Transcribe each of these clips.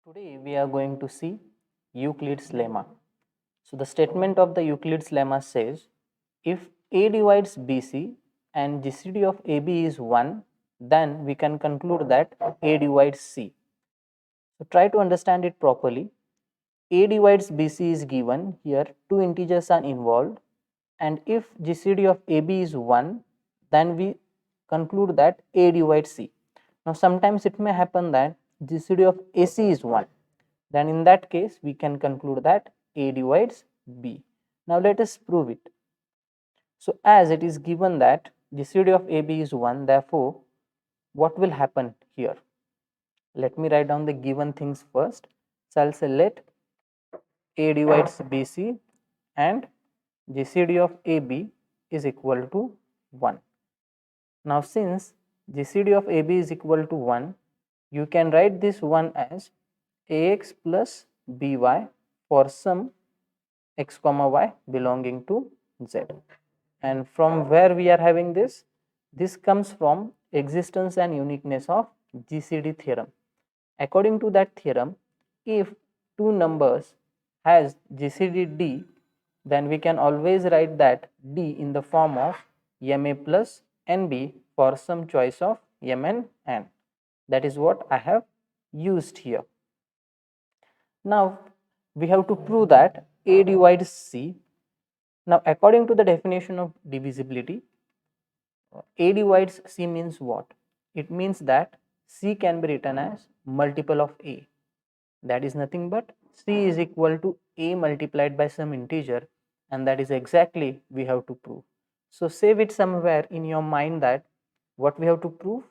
Today we are going to see Euclid's lemma. So the statement of the Euclid's lemma says if A divides BC and GCD of AB is 1, then we can conclude that A divides C. So try to understand it properly. A divides BC is given, here two integers are involved, and if GCD of AB is 1, then we conclude that A divides C. Now sometimes it may happen that GCD of AC is 1, then in that case we can conclude that A divides B. Now let us prove it. So as it is given that GCD of AB is 1, therefore what will happen here? Let me write down the given things first. So I'll say let A divides BC and GCD of AB is equal to 1. Now since GCD of AB is equal to 1, you can write this 1 as AX plus BY for some x comma y belonging to Z. And from where we are having this? This comes from existence and uniqueness of GCD theorem. According to that theorem, if two numbers has GCD D, then we can always write that D in the form of MA plus NB for some choice of M and N. That is what I have used here. Now we have to prove that A divides C. Now according to the definition of divisibility, A divides C means what? It means that C can be written as multiple of A. That is nothing but C is equal to A multiplied by some integer, and that is exactly we have to prove. So save it somewhere in your mind that what we have to prove?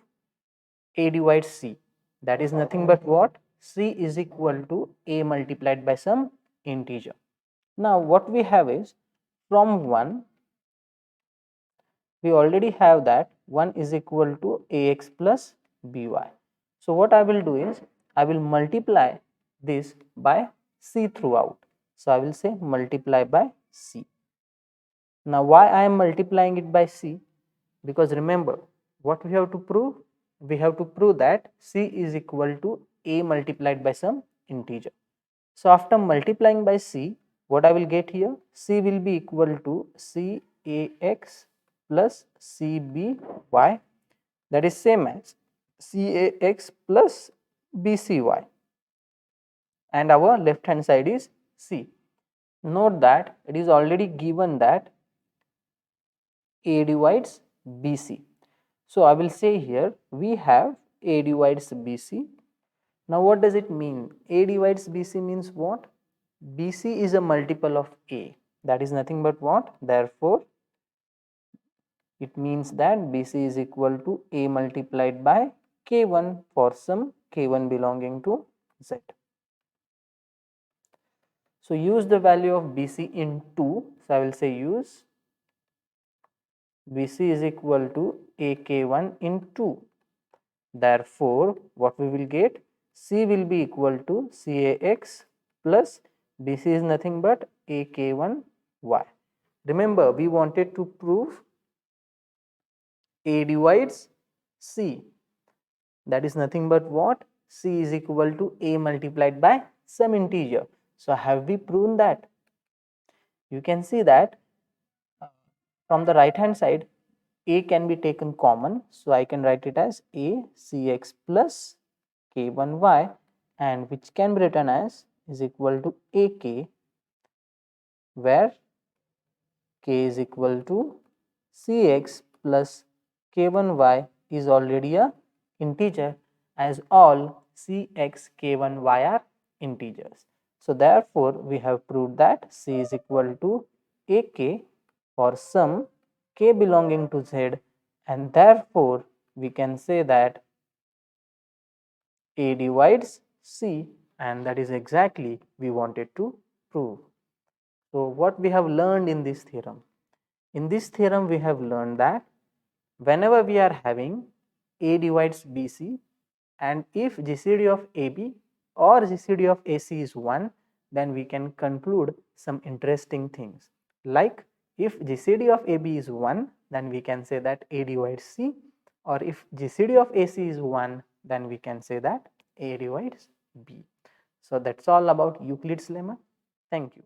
A divides C. That is nothing but what? C is equal to A multiplied by some integer. Now what we have is from 1 we already have that 1 is equal to AX plus BY. So what I will do is I will multiply this by C throughout. So I will say multiply by C. Now why I am multiplying it by C? Because remember what we have to prove? We have to prove that C is equal to A multiplied by some integer. So after multiplying by C, what I will get here? C will be equal to CAX plus CBY, that is same as CAX plus BCY, and our left hand side is C. Note that it is already given that A divides BC. So I will say here we have A divides BC. Now what does it mean? A divides BC means what? BC is a multiple of A. That is nothing but what? Therefore it means that BC is equal to A multiplied by K1 for some K1 belonging to Z. So use the value of BC in 2. So I will say use BC is equal to AK1 in 2. Therefore what we will get? C will be equal to CAX plus BC is nothing but AK1Y. Remember we wanted to prove A divides C. That is nothing but what? C is equal to A multiplied by some integer. So have we proven that? You can see that from the right hand side A can be taken common. So I can write it as A Cx plus K1Y, and which can be written as is equal to AK, where K is equal to Cx plus K1Y is already a integer, as all Cx, K1Y are integers. So therefore we have proved that C is equal to AK for some K belonging to Z, and therefore we can say that A divides C, and that is exactly we wanted to prove. So what we have learned in this theorem? In this theorem we have learned that whenever we are having A divides BC, and if GCD of AB or GCD of AC is 1, then we can conclude some interesting things. Like if GCD of AB is 1, then we can say that A divides C, or if GCD of AC is 1, then we can say that A divides B. So that's all about Euclid's lemma. Thank you.